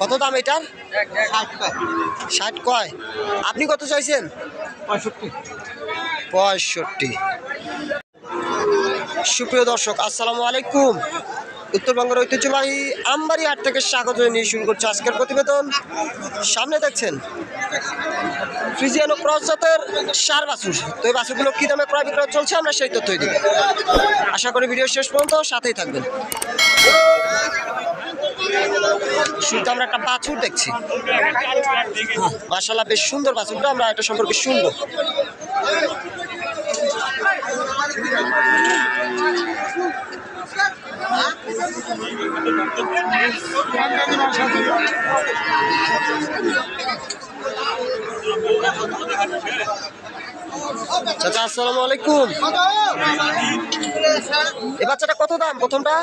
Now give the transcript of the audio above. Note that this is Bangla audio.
কত দাম এটার? 60 কয়? আপনি কত চাইছেন? 65। সুপ্রিয় দর্শক আসসালামু আলাইকুম। উত্তরবঙ্গের ঐতিহ্যবাহী আমবাড়ি হাট থেকে স্বাগত নিয়ে শুরু করছে আজকের প্রতিবেদন। সামনে দেখছেন ফ্রিজিয়ান ও ক্রস জাতের সার বাছুর। তো এই বাছুরগুলো কী দামে ক্রয় বিক্রয় চলছে আমরা সেই তথ্যই দেব। আশা করি ভিডিও শেষ পর্যন্ত সাথেই থাকবেন। শুরুতে আমরা একটা বাছুর দেখছি, মাশাআল্লাহ বেশ সুন্দর বাছুরটা, আমরা এটা সম্পর্কে শুনবো। চাচা আসসালামু আলাইকুম। এই বাচ্চাটা কত দাম প্রথমটা?